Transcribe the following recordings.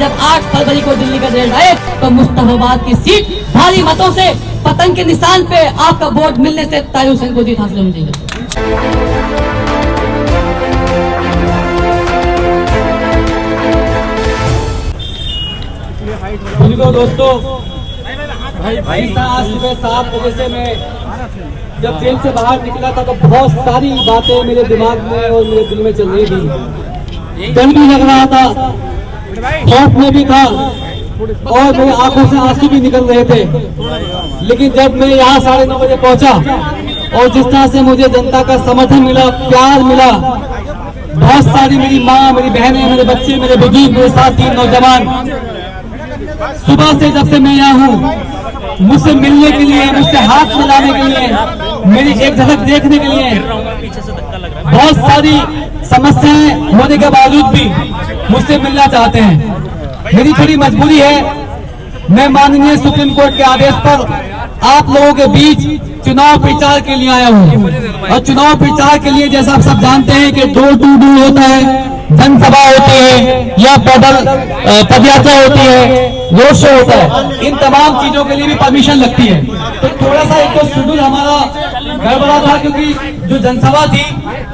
जब 8 फरवरी को दिल्ली का रिजल्ट आए तो मुस्तफाबाद की सीट भारी मतों से पतंग के निशान पे आपका वोट मिलने से ताहिर हुसैन को जीत हासिल होनी चाहिए। दोस्तों भाई आज सुबह 7 बजे से मैं जब जेल से बाहर निकला था तो बहुत सारी बातें मेरे दिमाग में और मेरे दिल में चल रही थी। डर भी लग रहा था, खौफ में भी था और मेरी आंखों से आंसू भी निकल रहे थे। लेकिन जब मैं यहाँ 9:30 बजे पहुंचा और जिस तरह से मुझे जनता का समर्थन मिला, प्यार मिला, बहुत सारी मेरी माँ, मेरी बहनें, मेरे बच्चे, मेरे बुजुर्ग, मेरे साथी नौजवान सुबह से जब से मैं यहाँ हूँ मुझसे मिलने के लिए, मुझसे हाथ मिलाने के लिए, मेरी एक झलक देखने के लिए, बहुत सारी समस्याएं होने के बावजूद भी मुझसे मिलना चाहते हैं। मेरी थोड़ी मजबूरी है, मैं माननीय सुप्रीम कोर्ट के आदेश पर आप लोगों के बीच चुनाव प्रचार के लिए आया हूँ। और चुनाव प्रचार के लिए जैसा आप सब जानते हैं कि डोर टू डोर होता है, जनसभा होती है या पदयात्रा होती है, रोड शो होता है, इन तमाम चीजों के लिए भी परमिशन लगती है। तो थोड़ा सा एक तो शेड्यूल हमारा गड़बड़ा था क्योंकि जो जनसभा थी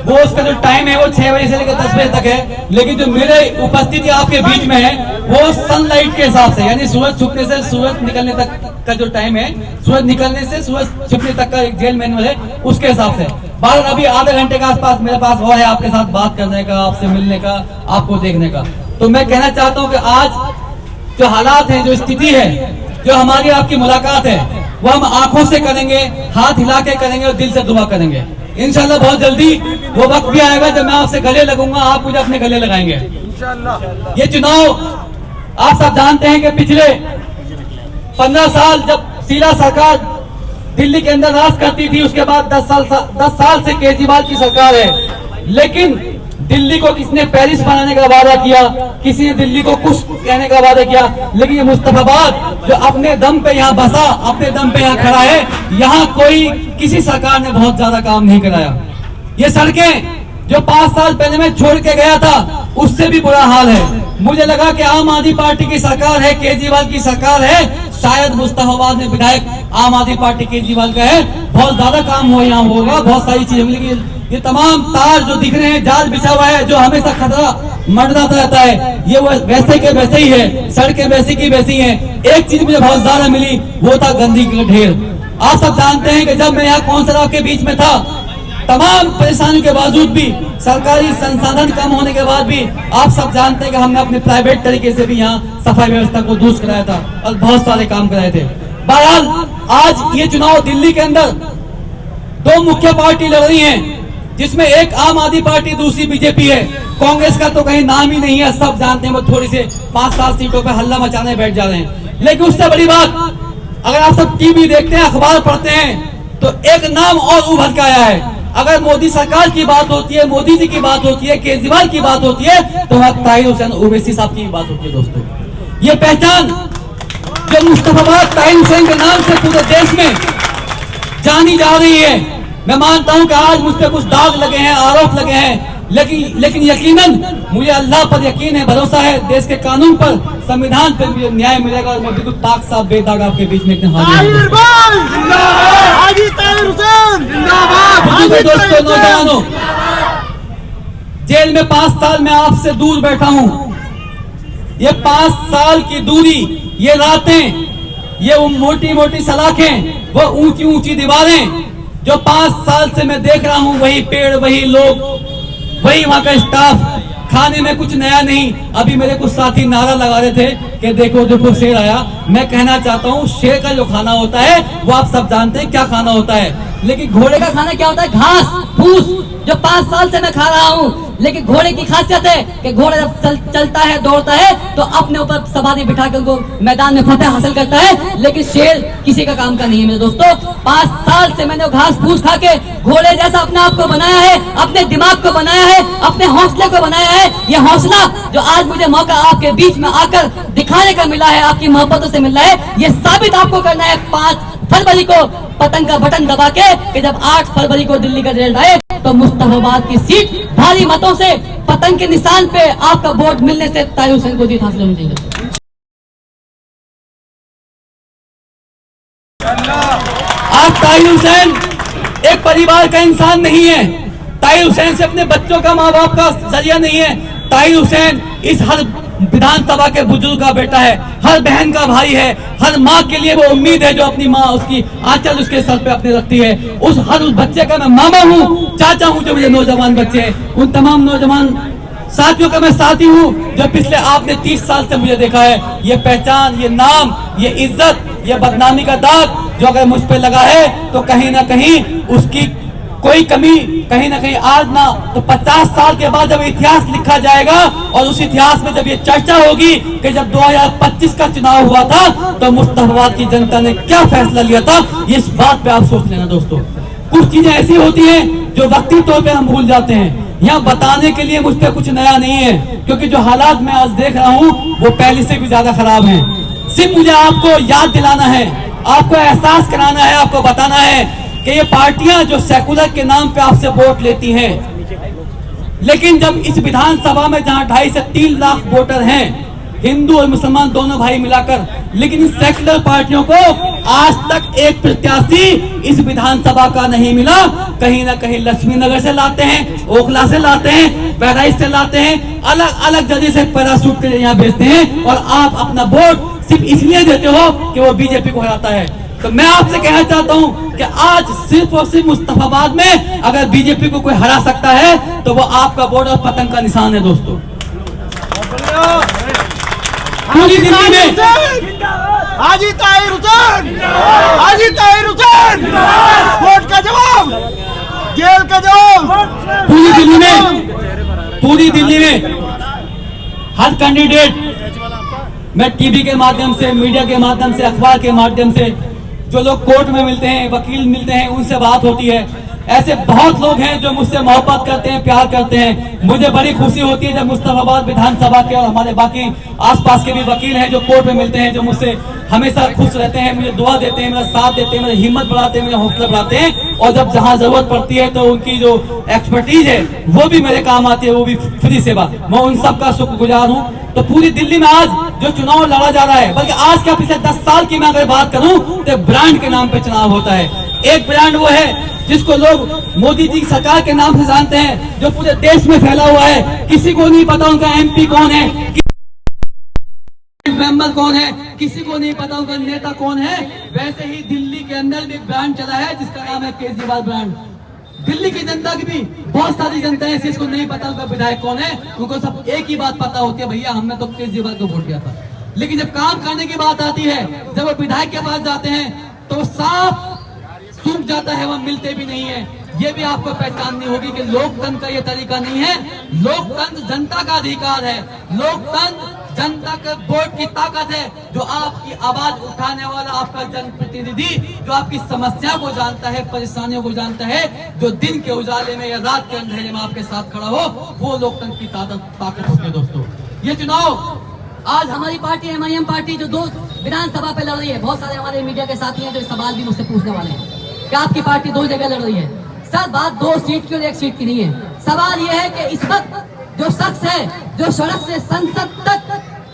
वो उसका जो टाइम है वो 6 बजे से लेकर 10 बजे तक है। लेकिन जो मेरे उपस्थिति आपके बीच में है वो सनलाइट के हिसाब से, यानी सूरज छुपने से सूरज निकलने तक का जो टाइम है, सूरज निकलने से सूरज छुपने तक का एक जेल मैनुअल है, उसके हिसाब से। बाहर अभी आधे घंटे का आसपास मेरे पास और है आपके साथ बात करने का, आपसे मिलने का, आपको देखने का। तो मैं कहना चाहता हूँ कि आज जो हालात है, जो स्थिति है, जो हमारी आपकी मुलाकात है, वो हम आंखों से करेंगे, हाथ हिला के करेंगे और दिल से दुआ करेंगे। इंशाल्लाह बहुत जल्दी वो वक्त भी आएगा जब मैं आपसे गले लगूंगा, आप मुझे अपने गले लगाएंगे इंशाल्लाह। ये चुनाव आप सब जानते हैं कि पिछले 15 साल जब शीला सरकार दिल्ली के अंदर राज करती थी, उसके बाद 10 साल से केजरीवाल की सरकार है। लेकिन दिल्ली को किसने पेरिस बनाने का वादा किया, किसी ने दिल्ली को कुछ कहने का वादा किया, लेकिन ये मुस्तफाबाद जो अपने दम पे यहाँ बसा, अपने दम पे यहाँ खड़ा है, यहाँ कोई किसी सरकार ने बहुत ज्यादा काम नहीं कराया। ये सड़कें जो 5 साल पहले मैं छोड़ के गया था उससे भी बुरा हाल है। मुझे लगा कि आम आदमी पार्टी की सरकार है, केजरीवाल की सरकार है, शायद मुस्तफाबाद में विधायक आम आदमी पार्टी केजरीवाल का है, बहुत ज्यादा काम हो यहाँ होगा, बहुत सारी चीजें मिलेगी। ये तमाम तार जो दिख रहे हैं, जाल बिछा हुआ है, जो हमेशा खतरा मंडराता रहता है, ये वैसे के वैसे ही है, सड़कें वैसी की वैसी हैं। एक चीज मुझे बहुत ज्यादा मिली, वो था गंदगी का ढेर। आप सब जानते हैं कि जब मैं यहाँ काउंसिल आपके बीच में था, तमाम परेशानियों के बावजूद भी, सरकारी संसाधन कम होने के बाद भी, आप सब जानते हैं कि हमने अपने प्राइवेट तरीके से भी यहाँ सफाई व्यवस्था को दुरुस्त कराया था और बहुत सारे काम कराए थे। बहरहाल आज ये चुनाव दिल्ली के अंदर 2 मुख्य पार्टी लड़ रही हैं, जिसमें एक आम आदमी पार्टी, दूसरी बीजेपी है। कांग्रेस का तो कहीं नाम ही नहीं है, सब जानते हैं, वो थोड़ी से 5-7 सीटों पर हल्ला मचाने बैठ जा रहे हैं। लेकिन उससे बड़ी बात, अगर आप सब टीवी देखते हैं, अखबार पढ़ते हैं, तो एक नाम और उभर के आया है। अगर मोदी सरकार की बात होती है, मोदी जी की बात होती है, केजरीवाल की बात होती है, तो वह ताहिर हुसैन ओवैसी साहब की बात होती है। दोस्तों, ये पहचान जो मुस्तफाबाद ताहिर हुसैन के नाम से पूरे देश में जानी जा रही है, मैं मानता हूं कि आज मुझ पर कुछ दाग लगे हैं, आरोप लगे हैं, लेकिन यकीनन मुझे अल्लाह पर यकीन है, भरोसा है, देश के कानून पर, संविधान पर मुझे न्याय मिलेगा और मैं बिल्कुल पाक साफ बेदाग आपके बीच में हाजिर दोस्तों, नौजवानों, जेल में 5 साल में आपसे दूर बैठा हूं। ये 5 साल की दूरी, ये रातें, ये मोटी मोटी सलाखें, वो ऊंची ऊंची दीवारें, जो 5 साल से मैं देख रहा हूं, वही पेड़, वही लोग, वही वहां का स्टाफ, खाने में कुछ नया नहीं। अभी मेरे कुछ साथी नारा लगा रहे थे कि देखो देखो शेर आया। मैं कहना चाहता हूं, शेर का जो खाना होता है वो आप सब जानते हैं क्या खाना होता है, लेकिन घोड़े का खाना क्या होता है? घास फूस, जो 5 साल से मैं खा रहा हूं। लेकिन घोड़े की खासियत है कि घोड़ा जब चलता है, दौड़ता है, तो अपने ऊपर सवारी बिठा के उनको मैदान में फतेह हासिल करता है, लेकिन शेर किसी का काम का नहीं है मेरे दोस्तों। 5 साल से मैंने घास फूस खा के घोड़े जैसा अपने आप को बनाया है, अपने दिमाग को बनाया है, अपने हौसले को बनाया है। ये हौसला जो आज मुझे मौका आपके बीच में आकर दिखाने का मिला है, आपकी मोहब्बतों से मिल रहा है, ये साबित आपको करना है 5 फरवरी को पतंग का बटन दबा के, कि जब 8 फरवरी को दिल्ली का रिजल्ट आए तो मुस्तफाबाद की सीट भारी मतों से पतंग के निशान पे आपका वोट मिलने से ताहिर हुसैन को जीत हासिल होनी चाहिए। आज ताहिर हुसैन एक परिवार का इंसान नहीं है। ताहिर हुसैन से अपने बच्चों का, माँ बाप का जरिया नहीं है। ताहिर हुसैन इस हर विधानसभा के बुजुर्ग का बेटा है, हर बहन का भाई है, हर माँ के लिए वो उम्मीद है जो अपनी माँ उसकी आंचल उसके सर पे अपने रखती है। उस बच्चे का मैं मामा हूँ, चाचा हूँ जो मेरे नौजवान बच्चे हैं। उन तमाम नौजवान साथियों का मैं साथी हूँ जो पिछले आपने 30 साल से मुझे देखा है। ये पहचान, ये नाम, ये इज्जत, ये बदनामी का दाग जो अगर मुझ पे लगा है तो कहीं ना कहीं उसकी कोई कमी कहीं ना कहीं आज ना तो 50 साल के बाद जब इतिहास लिखा जाएगा और उस इतिहास में जब ये चर्चा होगी कि जब 2025 का चुनाव हुआ था तो मुस्तफाबाद की जनता ने क्या फैसला लिया था, इस बात पे आप सोच लेना दोस्तों। कुछ चीजें ऐसी होती हैं जो वक्ती तौर पे हम भूल जाते हैं। यहाँ बताने के लिए मुझ पे कुछ नया नहीं है, क्योंकि जो हालात मैं आज देख रहा हूँ वो पहले से भी ज्यादा खराब हैं। सिर्फ मुझे आपको याद दिलाना है, आपको एहसास कराना है, आपको बताना है कि ये पार्टियां जो सेकुलर के नाम पे आपसे वोट लेती हैं, लेकिन जब इस विधानसभा में जहां 2.5 से 3 लाख वोटर हैं, हिंदू और मुसलमान दोनों भाई मिलाकर, लेकिन इस सेकुलर पार्टियों को आज तक एक प्रत्याशी इस विधानसभा का नहीं मिला। कहीं ना कहीं लक्ष्मी नगर से लाते हैं, ओखला से लाते हैं, बहराइच से लाते हैं, अलग अलग जगह से पैराशूट के यहाँ भेजते हैं और आप अपना वोट सिर्फ इसलिए देते हो कि वो बीजेपी को हराता है। तो मैं आपसे कहना चाहता हूं कि आज सिर्फ और सिर्फ मुस्तफाबाद में अगर बीजेपी को कोई हरा सकता है तो वो आपका वोट और पतंग का निशान है दोस्तों। पूरी दिल्ली में हाजी ताहिर हुसैन, हाजी ताहिर हुसैन, वोट का जवाब, जेल का जवाब। पूरी दिल्ली में हर कैंडिडेट, मैं टीवी के माध्यम से, मीडिया के माध्यम से, अखबार के माध्यम से, जो लोग कोर्ट में मिलते हैं, वकील मिलते हैं, उनसे बात होती है। ऐसे बहुत लोग हैं जो मुझसे मोहब्बत करते हैं, प्यार करते हैं। मुझे बड़ी खुशी होती है जब मुस्तफाबाद विधानसभा के और हमारे बाकी आसपास के भी वकील हैं जो कोर्ट में मिलते हैं, जो मुझसे हमेशा खुश रहते हैं, मुझे दुआ देते हैं, मेरा साथ देते हैं, मेरी हिम्मत बढ़ाते हैं, मेरा हौसला बढ़ाते हैं। और जब जहां जरूरत पड़ती है तो उनकी जो एक्सपर्टीज है वो भी मेरे काम आती है, वो भी फ्री सेवा। मैं उन सबका शुक्रगुजार हूँ। तो पूरी दिल्ली में आज जो चुनाव लड़ा जा रहा है, बल्कि आज क्या पिछले 10 साल की मैं अगर बात करूं तो ब्रांड के नाम पे चुनाव होता है। एक ब्रांड वो है जिसको लोग मोदी जी की सरकार के नाम से जानते हैं, जो पूरे देश में फैला हुआ है। किसी को नहीं पता उनका एमपी कौन है, मेंबर कौन है, किसी को नहीं पता उनका नेता कौन है। वैसे ही दिल्ली के अंदर भी ब्रांड चला है जिसका नाम है केजरीवाल ब्रांड। दिल्ली की जनता की भी बहुत सारी जनता है जिसको नहीं पता उनका विधायक कौन है। उनको सब एक ही बात पता होती है, भैया हमने तो केजरीवाल को वोट दिया था। लेकिन जब काम करने की बात आती है, जब वो विधायक के पास जाते हैं तो साफ सूख जाता है, वह मिलते भी नहीं है। ये भी आपको पहचाननी होगी कि लोकतंत्र का ये तरीका नहीं है। लोकतंत्र जनता का अधिकार है, लोकतंत्र जनता के वोट की ताकत है। जो आपकी आवाज उठाने वाला आपका जनप्रतिनिधि, जो आपकी समस्या को जानता है, परेशानियों को जानता है, जो दिन के उजाले में या रात के अंधेरे में आपके साथ खड़ा हो, वो लोकतंत्र की ताकत होती है दोस्तों। ये चुनाव आज हमारी पार्टी एमआईएम पार्टी जो 2 विधानसभा पे लड़ रही है, बहुत सारे हमारे मीडिया के साथी हैं जो सवाल भी मुझसे पूछने वाले हैं कि आपकी पार्टी 2 जगह लड़ रही है। सर, बात 2 सीट की और 1 सीट की नहीं है। सवाल यह है कि इस वक्त जो शख्स है जो सड़क से संसद तक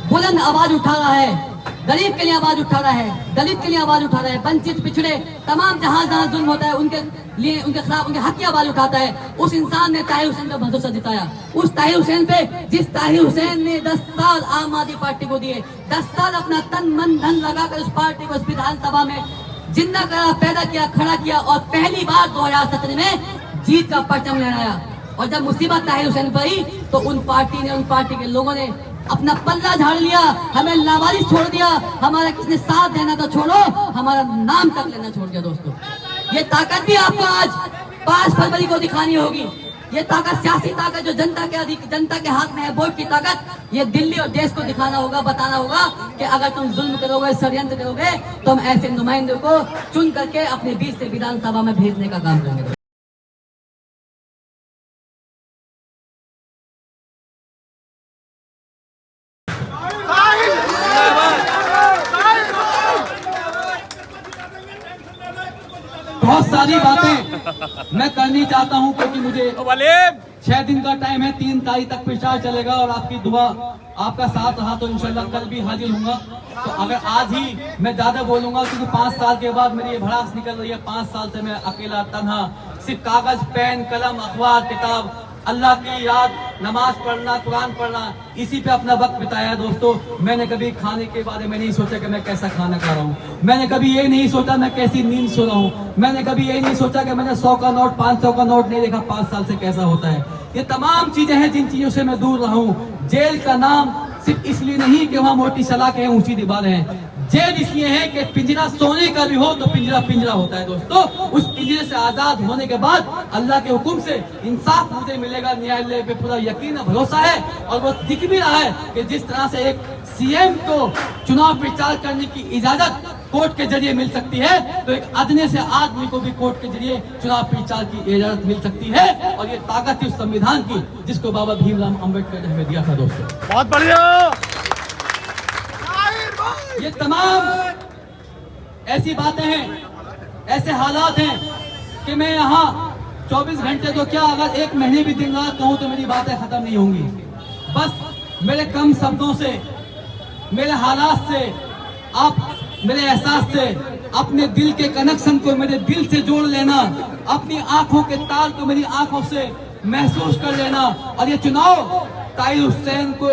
बुलंद आवाज उठा रहा है, गरीब के लिए आवाज उठा रहा है, दलित के लिए आवाज उठा रहा है, वंचित पिछड़े तमाम जहां जहां जुल्म होता है उनके लिए, उनके खिलाफ, उनके हक की आवाज उठाता है, उस इंसान ने ताहिर हुसैन का भरोसा जिताया। उस ताहिर हुसैन पे, जिस ताहिर हुसैन ने 10 साल आम आदमी पार्टी को दिए, 10 साल अपना तन मन धन लगाकर उस पार्टी को इस विधानसभा में जिंदा करा, पैदा किया, खड़ा किया और पहली बार 2017 में जीत का परचम लहराया। और जब मुसीबत ताहिर हुसैन पर आई तो उन पार्टी के लोगों ने अपना पल्ला झाड़ लिया, हमें लावारिस छोड़ दिया, हमारा किसने साथ देना तो छोड़ो, हमारा नाम तक लेना छोड़ दिया। दोस्तों, ये ताकत भी आपको आज 5 फरवरी को दिखानी होगी। ये ताकत, सियासी ताकत जो जनता के हाथ में है, वोट की ताकत, ये दिल्ली और देश को दिखाना होगा, बताना होगा कि अगर तुम जुल्म करोगे, षड्यंत्र करोगे तो हम ऐसे नुमाइंदों को चुन करके अपने बीच से विधानसभा में भेजने का काम करेंगे। बहुत सारी बातें मैं करनी चाहता हूं क्योंकि मुझे 6 दिन का टाइम है, 3 तारीख तक प्रचार चलेगा और आपकी दुआ, आपका साथ रहा तो इंशाल्लाह कल भी हाजिर होऊंगा। तो अगर आज ही मैं ज्यादा बोलूंगा, क्योंकि 5 साल के बाद मेरी ये भड़ास निकल रही है, 5 साल से मैं अकेला तन्हा, सिर्फ कागज, पेन, कलम, अखबार, किताब, अल्लाह की याद, नमाज पढ़ना, कुरान पढ़ना, इसी पे अपना वक्त बिताया दोस्तों। मैंने कभी खाने के बारे में नहीं सोचा कि मैं कैसा खाना खा रहा हूँ, मैंने कभी ये नहीं सोचा मैं कैसी नींद सो रहा हूँ, मैंने कभी ये नहीं सोचा कि मैंने 100 का नोट, 500 का नोट नहीं देखा 5 साल से कैसा होता है। ये तमाम चीजें हैं जिन चीजों से मैं दूर रहा हूँ। जेल का नाम सिर्फ इसलिए नहीं कि वहाँ मोटी सलाखें हैं, ऊंची दीवारें हैं, जेल इसलिए है कि पिंजरा सोने का भी हो तो पिंजरा पिंजरा होता है दोस्तों। उस पिंजरे से आजाद होने के बाद अल्लाह के हुक्म से इंसाफ मुझे मिलेगा, न्यायालय पे पूरा यकीन और भरोसा है। और वो दिख भी रहा है कि जिस तरह से एक सीएम को चुनाव प्रचार करने की इजाजत कोर्ट के जरिए मिल सकती है, तो एक अदने से आदमी को भी कोर्ट के जरिए चुनाव प्रचार की इजाजत मिल सकती है। और ये ताकत उस संविधान की जिसको बाबा भीमराव अम्बेडकर ने हमें दिया था दोस्तों। बहुत बढ़िया। ये तमाम ऐसी बातें हैं, ऐसे हालात हैं कि मैं यहाँ 24 घंटे तो क्या, अगर 1 महीने भी दिन रात कहूँ तो मेरी बातें खत्म नहीं होंगी। बस मेरे कम शब्दों से, मेरे हालात से, आप मेरे एहसास से, अपने दिल के कनेक्शन को मेरे दिल से जोड़ लेना, अपनी आंखों के तार को मेरी आंखों से महसूस कर लेना। और ये चुनाव ताहिर हुसैन को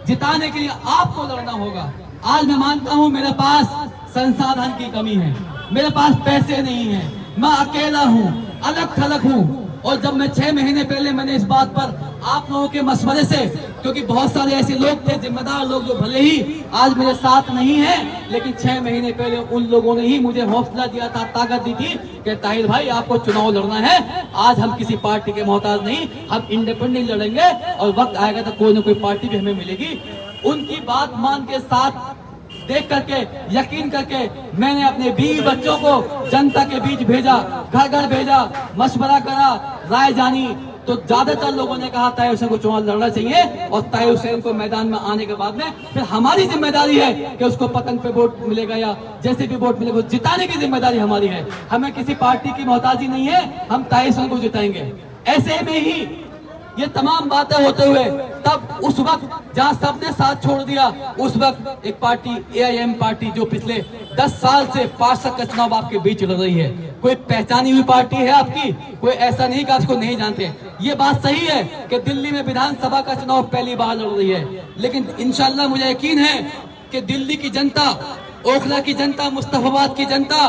जिताने के लिए आपको लड़ना होगा। आज मैं मानता हूं मेरे पास संसाधन की कमी है, मेरे पास पैसे नहीं है, मैं अकेला हूं, अलग थलग हूं। और जब मैं 6 महीने पहले मैंने इस बात पर आप लोगों के मशवरे से, क्योंकि बहुत सारे ऐसे लोग थे, जिम्मेदार लोग, जो भले ही आज मेरे साथ नहीं है, लेकिन 6 महीने पहले उन लोगों ने ही मुझे हौसला दिया था, ताकत दी थी कि ताहिर भाई आपको चुनाव लड़ना है। आज हम किसी पार्टी के मोहताज नहीं, हम इंडिपेंडेंट लड़ेंगे और वक्त आएगा तो कोई ना कोई पार्टी भी हमें मिलेगी। उनकी बात मान के, साथ देख करके, यकीन करके मैंने अपने 20 बच्चों को जनता के बीच भेजा, घर घर भेजा, मशवरा करा, राय जानी। तो ज्यादातर लोगों ने कहा ताहिर हुसैन को चुनाव लड़ना चाहिए। और ताहिर हुसैन को मैदान में आने के बाद में फिर हमारी जिम्मेदारी है कि उसको पतंग पे वोट मिलेगा या जैसे भी वोट मिलेगा, जिताने की जिम्मेदारी हमारी है। हमें किसी पार्टी की मोहताजी नहीं है, हम ताहिर हुसैन को जिताएंगे। ऐसे में ही ये तमाम बातें होते हुए तब उस वक्त जहां सबने साथ छोड़ दिया, उस वक्त एक पार्टी, AIM पार्टी, जो पिछले 10 साल से पार्षद का चुनाव आपके बीच लड़ रही है, कोई पहचानी हुई पार्टी है आपकी, कोई ऐसा नहीं कि आप उसको नहीं जानते। ये बात सही है कि दिल्ली में विधानसभा का चुनाव पहली बार लड़ रही है, लेकिन इंशाल्लाह मुझे यकीन है कि दिल्ली की जनता, ओखला की जनता, मुस्तफाबाद की जनता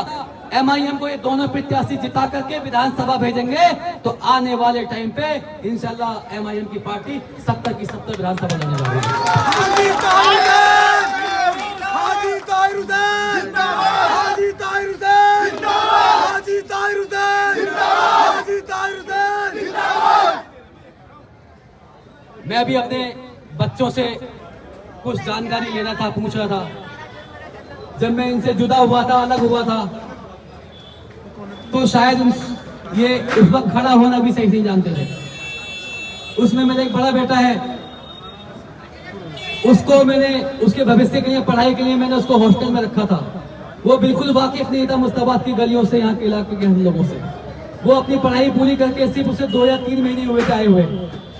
MIM को ये दोनों प्रत्याशी जिता करके विधानसभा भेजेंगे, तो आने वाले टाइम पे इंशाल्लाह MIM की पार्टी 70 की 70 विधानसभा लड़ने वाली है। हाजी ताहिर हुसैन, हाजी ताहिर हुसैन, हाजी ताहिर हुसैन, हाजी ताहिर हुसैन, हाजी ताहिर हुसैन। मैं अभी अपने बच्चों से कुछ जानकारी लेना था, पूछ रहा था। जब मैं इनसे जुदा हुआ था, अलग हुआ था, तो शायद ये उस वक्त खड़ा होना भी सही नहीं जानते थे। उसमें मेरा एक बड़ा बेटा है, उसको मैंने उसके भविष्य के लिए, पढ़ाई के लिए मैंने उसको हॉस्टल में रखा था। वो बिल्कुल वाकिफ नहीं था मुस्ताबाद की गलियों से, यहाँ के इलाके के हम लोगों से। वो अपनी पढ़ाई पूरी करके सिर्फ उसे 2 या 3 महीने हुए थे आए हुए,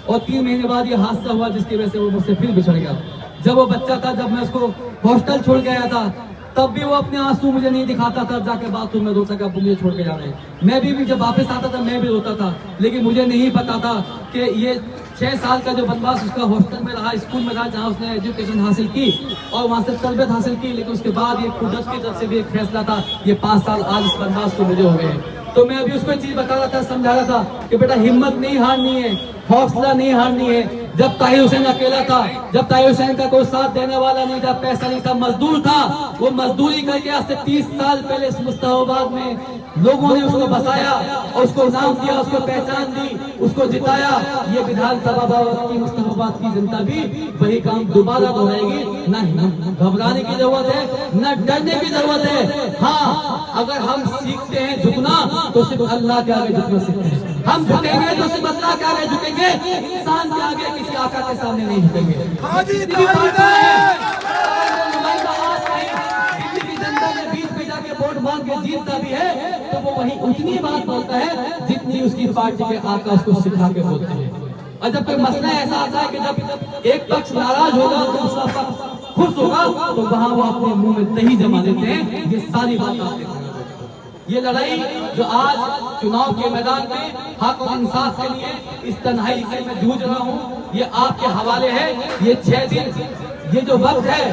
और 3 महीने बाद ये हादसा हुआ जिसकी वजह से वो मुझसे फिर बिछड़ गया। जब वो बच्चा था, जब मैं उसको हॉस्टल छोड़ के आया था, तब भी वो अपने आंसू मुझे नहीं दिखाता था, जाके बाथरूम में रोता कि अब मुझे छोड़ के जा रहे हैं। मैं भी जब वापस आता था मैं भी रोता था, लेकिन मुझे नहीं पता था कि ये 6 साल का जो वनवास उसका हॉस्टल में रहा, स्कूल में रहा, जहाँ उसने एजुकेशन हासिल की और वहाँ से तरबियत हासिल की, लेकिन उसके बाद ये कुदरत की तरफ से भी एक फैसला था, ये 5 साल आज इस वनवास को मुझे हो गए हैं। तो मैं अभी उसको एक चीज बता रहा था, समझा रहा था कि बेटा हिम्मत नहीं हारनी है, हौसला नहीं हारनी है। जब ताहिर हुसैन अकेला था, जब ताहिर हुसैन का कोई साथ देने वाला नहीं था, पैसा नहीं था, मजदूर था, वो मजदूरी करके आज से 30 साल पहले इस मुस्ताबाद में लोगों ने उसको बसाया और उसको नाम दिया, उसको पहचान दी, उसको जिताया। ये विधानसभा की मुस्ताबाद की जनता भी वही काम दोबारा दोहराएगी। न घबराने की जरूरत है, न डरने की जरूरत है। हाँ, अगर हम सीखते हैं झुकना तो सिर्फ अल्लाह के आगे झुकना सीखते हैं। हम झुकेंगे तो सिर्फ अल्लाह के आगे झुकेंगे, इंसान के आगे किसी आका के सामने नहीं झुकेंगे। हाजी ताहिर हुसैन, दिल्ली की जनता के बीच में जाके वोट मांग के जीतता भी है तो वो वही उतनी बात बोलता है जितनी उसकी पार्टी के आका उसको सिखा के बोलते हैं। और जब कोई मसला ऐसा आता है कि जब एक पक्ष नाराज होगा तो दूसरा पक्ष खुश होगा तो वहां वो अपने मुंह में दही जमा देते हैं। ये सारी बात आप देखेंगे। ये लड़ाई जो आज चुनाव के मैदान में हक और इंसाफ के लिए इस तन्हाई से मैं जूझ रहा हूँ, ये आपके हवाले है। ये 6 दिन, ये जो वक्त है,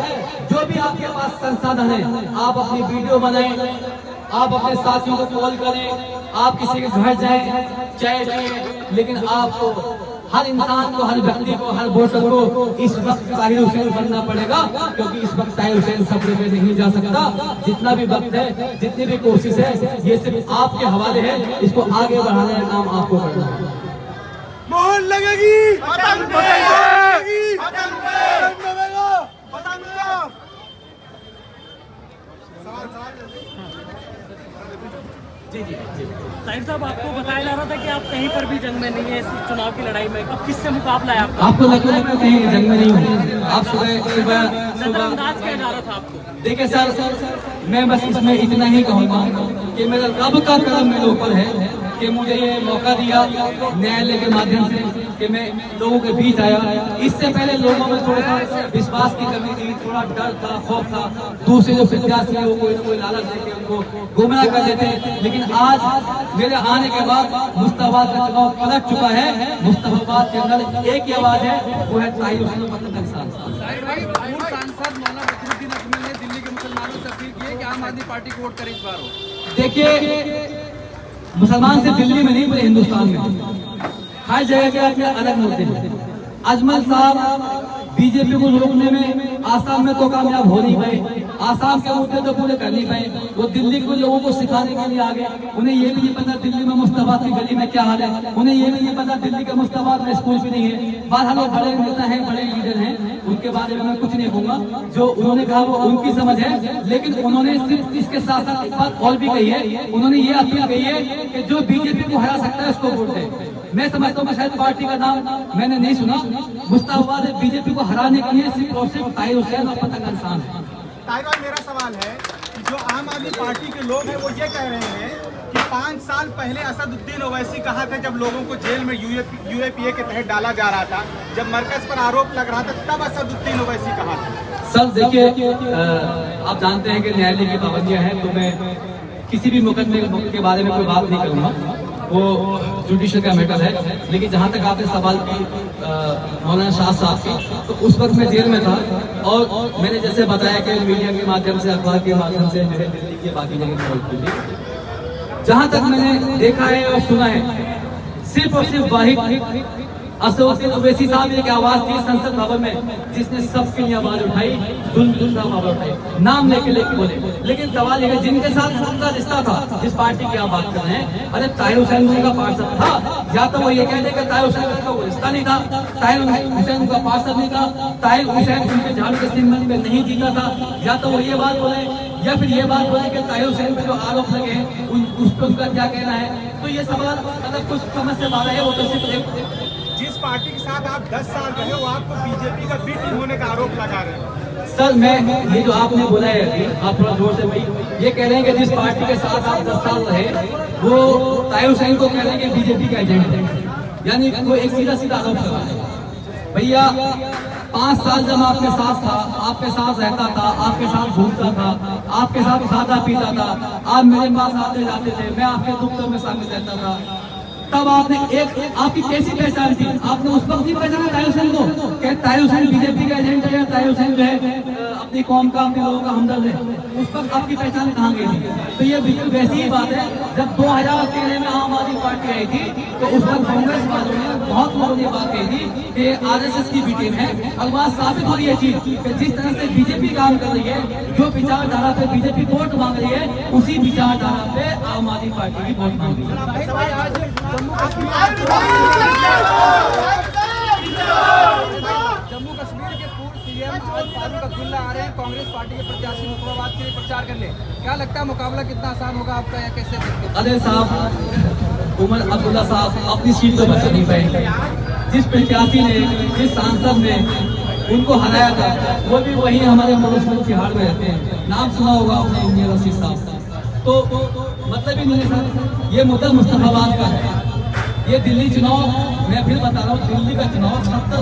जो भी आपके पास संसाधन है, आप अपनी वीडियो बनाएं, आप अपने साथियों को कॉल करें, आप किसी के घर जाएं, चाय पिए, लेकिन आपको हर इंसान को, हर व्यक्ति को, हर वोटर को इस वक्त ताहिर हुसैन बनना पड़ेगा, क्योंकि इस वक्त ताहिर हुसैन सफर में नहीं जा सकता। जितना भी वक्त है, जितनी भी कोशिश है, ये सिर्फ आपके हवाले है। इसको आगे बढ़ाने का काम आपको करना है। मोहर लगेगी, पतंग लगेगी, पतंग लगेगा, पतंग जी जी जी। ताहिर साहब, आपको बताया जा रहा था कि आप कहीं पर भी जंग में नहीं है इस चुनाव की लड़ाई में, अब किससे मुकाबला है आपका? आपको लगता है मैं कहीं जंग में नहीं हूँ? आप सुबह नजरअंदाज किया जा रहा था आपको। देखिए सर, मैं बस इसमें इतना ही कहूँगा कि मेरा रब का करम मेरे ऊपर है कि मुझे ये मौका दिया न्यायालय के माध्यम से कि मैं लोगों के बीच आया। इससे पहले लोगों में थोड़ा सा विश्वास की कमी थी, थोड़ा डर था, खौफ था, दूसरे जो प्रत्याशी है वो कोई लालच देके उनको गुमराह कर देते। लेकिन आज मेरे आने के बाद मुस्तफाबाद का चुनाव पलट चुका है। मुस्तफाबाद के अंदर एक ही आवाज है, वो है ताहिर हुसैन पतंग इंसान। पूर्व सांसद मौलाना बदरुद्दीन अजमल ने दिल्ली के मुसलमानों से अपील की है कि आम आदमी पार्टी को वोट करें इस बार हो। देखिए, मुसलमान से दिल्ली में नहीं, पूरे हिंदुस्तान में हर जगह के अपने अलग मुद्दे हैं। अजमल साहब बीजेपी को रोकने में आसाम में तो कामयाब हो नहीं पाए, आसाम के मुद्दे तो पूरे कर नहीं पाए। वो दिल्ली के लोगों को सिखाने के लिए आ गए। उन्हें ये भी नहीं पता दिल्ली में मुस्तफाबाद की गली में क्या हाल है, उन्हें ये भी नहीं पता दिल्ली के मुस्तफाबाद में स्कूल भी नहीं है। बहरहाल वो बड़े नेता हैं, बड़े लीडर हैं, उनके बारे में मैं कुछ नहीं कहूँगा। जो उन्होंने कहा वो उनकी समझ है, लेकिन उन्होंने सिर्फ इसके साथ साथ एक बात और भी कही है। उन्होंने ये अपील कही है कि जो बीजेपी को हरा सकता है उसको वोट दे। मैं समझता हूँ शायद पार्टी का नाम मैंने नहीं सुना। मुस्तफाबाद बीजेपी को हराने के लिए सिर्फ और सिर्फ ताहिर हुसैन और पतंग इंसान है। ताहिर भाई, मेरा सवाल है कि जो आम आदमी पार्टी के लोग हैं वो ये कह रहे हैं कि 5 साल पहले असदुद्दीन ओवैसी कहा था, जब लोगों को जेल में यूएपीए के तहत डाला जा रहा था, जब मरकज पर आरोप लग रहा था, तब असदुद्दीन ओवैसी कहा था। सर देखिए, आप जानते हैं कि न्यायालय की पाबंदियां हैं, तो मैं किसी भी मुकदमे के बारे में कोई बात नहीं करूँगा, वो जुडिशल का मैटर है। लेकिन जहाँ तक आपने सवाल की मौलाना शाह साहब की, तो उस वक्त मैं जेल में था और मैंने जैसे बताया कि मीडिया के माध्यम से, अखबार के माध्यम से मेरे दिल्ली के बाकी जगह की थी। जहाँ तक मैंने देखा है और सुना है, सिर्फ और सिर्फ वाहिद असदुद्दीन ओवैसी साहब एक आवाज थी संसद भवन में, जिसने सबके लिए आवाज उठाई, जुल्म का आवाज उठाई, नाम लेके बोले। लेकिन सवाल ये है, जिनके साथ उनका रिश्ता था, जिस पार्टी की आप बात कर रहे हैं, अरे ताहिर हुसैन उनका पार्षद था, या तो वो ये कह दे कि ताहिर हुसैन का कोई रिश्ता नहीं था, ताहिर हुसैन उनका पार्षद नहीं था, ताहिर हुसैन उनके झाड़ू के सिंबल में नहीं जीता था, या तो वो ये बात बोले, या फिर ये बात बोले कि ताहिर हुसैन पे जो आरोप लगे हैं उस पर उनका क्या कहना है। तो ये सवाल अगर कुछ समझ से बाहर है, वो तो सिर्फ जिस पार्टी के साथ आप 10 साल रहे हो, आपको बीजेपी का बी टीम होने का आरोप लगा रहे हैं। सर, मैं ये जो आपने बोला है, आप थोड़ा जोर से भाई, ये कह रहे हैं कि जिस पार्टी के साथ आप 10 साल रहे, वो ताहिर हुसैन को कह रहे हैं कि बीजेपी का एजेंट है, यानी वो एक सीधा सीधा आरोप लगा रहे हैं। भैया 5 साल जब आपके साथ था, आपके साथ रहता था, आपके साथ घूमता था, आपके साथ खाता पीता था, आप मेरे पास आते जाते थे, मैं आपके दुखों में शामिल रहता था, तब आपने एक आपकी कैसी पहचान थी? आपने उस वक्त नहीं पहचाना ताहिर हुसैन को कि ताहिर हुसैन बीजेपी का एजेंट है, या ताहिर हुसैन जो है अपनी कौम का, अपने लोगों का हमदर्द है? उस वक्त आपकी पहचान कहाँ गई थी? तो ये बिल्कुल वैसी ही बात है, जब 2013 में आम आदमी पार्टी आई थी, तो उस वक्त कांग्रेस वालों ने, बहुत लोगों ने बात कही थी कि आरएसएस की बी टीम है, और बात साबित हो रही है चीज कि जिस तरह से बीजेपी काम कर रही है, जो विचारधारा पे बीजेपी वोट मांग रही है, उसी विचारधारा पे आम आदमी पार्टी की वोट मांग रही है। जम्मू कश्मीर के पूर्व सीएम फारूक अब्दुल्ला आ रहे हैं कांग्रेस पार्टी के प्रत्याशी मुस्तफाबाद के लिए प्रचार करने। क्या लगता है मुकाबला कितना आसान होगा आपका, या कैसे देखते हैं? अरे साहब, उमर अब्दुल्ला साहब अपनी सीट तो बचा नहीं पाएंगे। जिस प्रत्याशी ने, जिस सांसद ने उनको हराया था, वो भी वही हमारे मुख्यमंत्री बिहार में रहते हैं, नाम सुना होगा आपने, इंजीनियर रशीद साहब। तो मतलब ही नहीं है सर, ये मुद्दा मुस्तफाबाद का है। ये दिल्ली चुनाव, मैं फिर बता रहा हूँ, दिल्ली का चुनाव 70